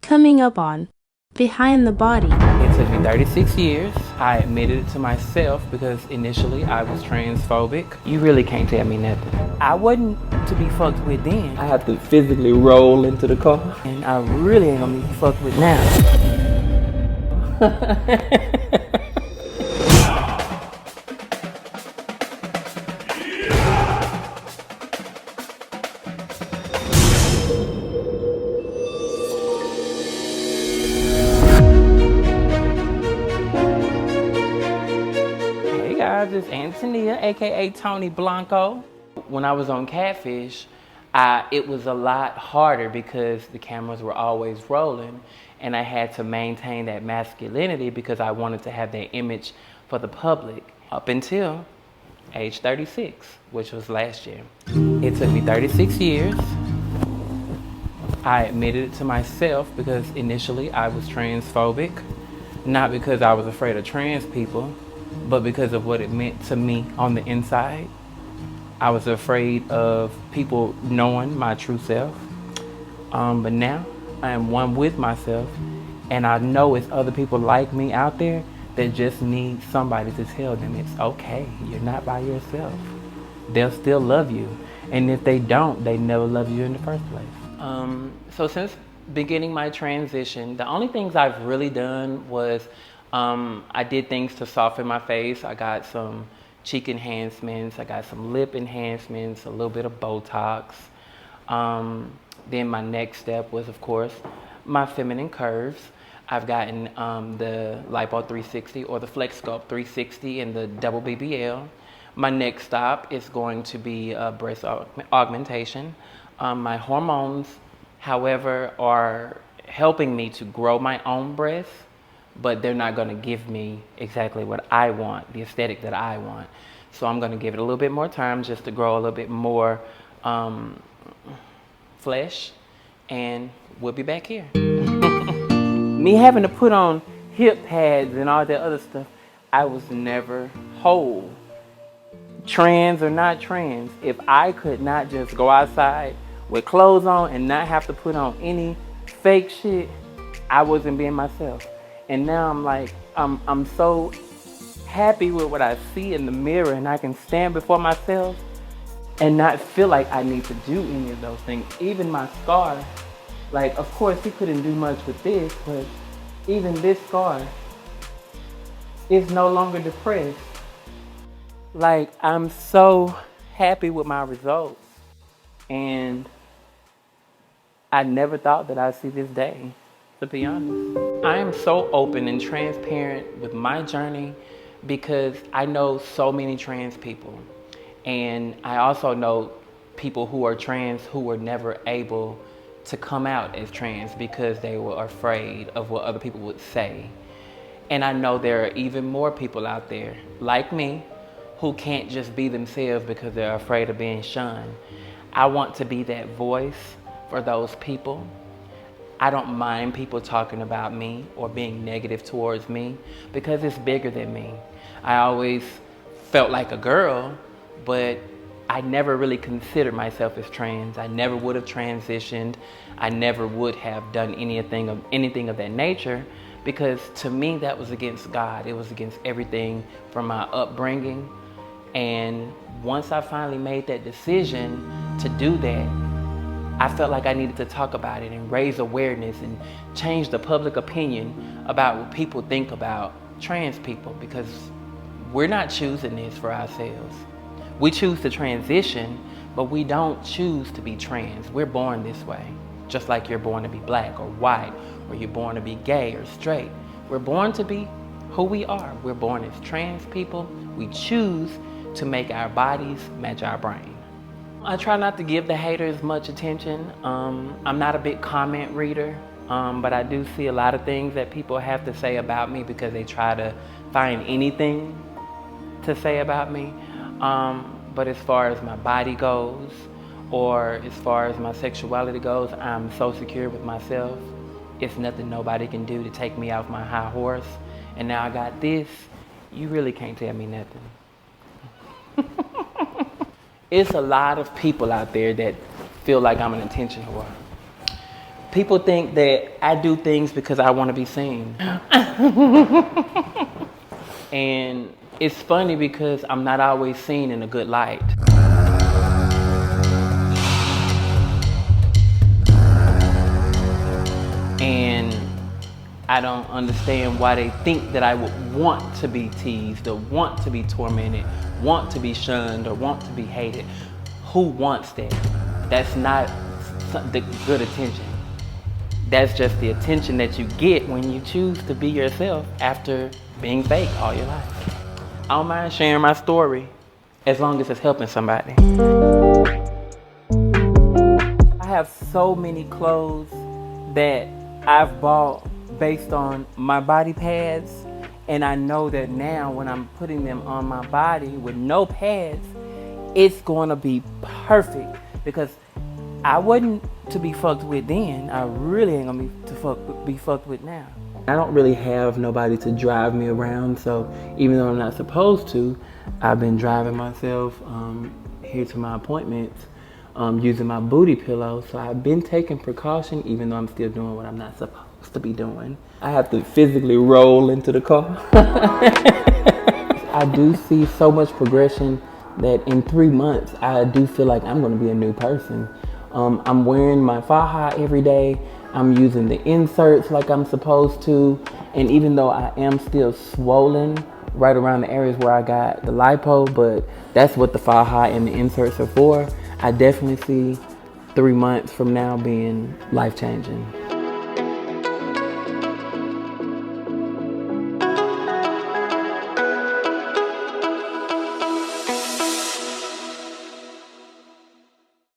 Coming up on Behind the Body. It took me 36 years. I admitted it to myself because initially I was transphobic. You really can't tell me nothing. I wasn't to be fucked with then. I have to physically roll into the car. And I really ain't gonna be fucked with now. Hey guys, it's Antonia, aka Tony Blanco. When I was on Catfish, it was a lot harder because the cameras were always rolling and I had to maintain that masculinity because I wanted to have that image for the public up until age 36, which was last year. It took me 36 years. I admitted it to myself because initially I was transphobic, not because I was afraid of trans people, but because of what it meant to me on the inside. I was afraid of people knowing my true self, but now I am one with myself, and I know it's other people like me out there that just need somebody to tell them it's okay, you're not by yourself. They'll still love you, and if they don't, they never love you in the first place. So since beginning my transition, the only things I've really done was I did things to soften my face. I got some cheek enhancements, I got some lip enhancements, a little bit of Botox. Then my next step was, of course, my feminine curves. I've gotten the Lipo 360 or the Flexsculpt 360 and the double BBL. My next stop is going to be breast augmentation. My hormones, however, are helping me to grow my own breasts, but they're not going to give me exactly what I want, the aesthetic that I want. So I'm going to give it a little bit more time just to grow a little bit more flesh, and we'll be back here. Me having to put on hip pads and all that other stuff, I was never whole. Trans or not trans, if I could not just go outside with clothes on and not have to put on any fake shit, I wasn't being myself. And now I'm like, I'm so happy with what I see in the mirror, and I can stand before myself and not feel like I need to do any of those things. Even my scar, like, of course he couldn't do much with this, but even this scar is no longer depressed. Like, I'm so happy with my results, and I never thought that I'd see this day, to be honest. I am so open and transparent with my journey because I know so many trans people, and I also know people who are trans who were never able to come out as trans because they were afraid of what other people would say. And I know there are even more people out there like me who can't just be themselves because they're afraid of being shunned. I want to be that voice for those people. I don't mind people talking about me or being negative towards me because it's bigger than me. I always felt like a girl, but I never really considered myself as trans. I never would have transitioned. I never would have done anything of that nature because to me that was against God. It was against everything from my upbringing. And once I finally made that decision to do that, I felt like I needed to talk about it and raise awareness and change the public opinion about what people think about trans people, because we're not choosing this for ourselves. We choose to transition, but we don't choose to be trans. We're born this way, just like you're born to be black or white, or you're born to be gay or straight. We're born to be who we are. We're born as trans people. We choose to make our bodies match our brain. I try not to give the haters much attention. I'm not a big comment reader, but I do see a lot of things that people have to say about me because they try to find anything to say about me. But as far as my body goes, or as far as my sexuality goes, I'm so secure with myself. It's nothing nobody can do to take me off my high horse. And now I got this, you really can't tell me nothing. It's a lot of people out there that feel like I'm an attention whore. People think that I do things because I want to be seen. And it's funny because I'm not always seen in a good light. And I don't understand why they think that I would want to be teased or want to be tormented, want to be shunned or want to be hated. Who wants that? That's not the good attention. That's just the attention that you get when you choose to be yourself after being fake all your life. I don't mind sharing my story as long as it's helping somebody. I have so many clothes that I've bought based on my body pads, and I know that now when I'm putting them on my body with no pads, it's going to be perfect because I wasn't to be fucked with then. I really ain't gonna be fucked with now. I don't really have nobody to drive me around, so even though I'm not supposed to, I've been driving myself here to my appointments using my booty pillow. So I've been taking precaution even though I'm still doing what I'm not supposed to be doing. I have to physically roll into the car. I do see so much progression that in 3 months, I do feel like I'm gonna be a new person. I'm wearing my faja every day. I'm using the inserts like I'm supposed to. And even though I am still swollen right around the areas where I got the lipo, but that's what the faja and the inserts are for, I definitely see 3 months from now being life-changing.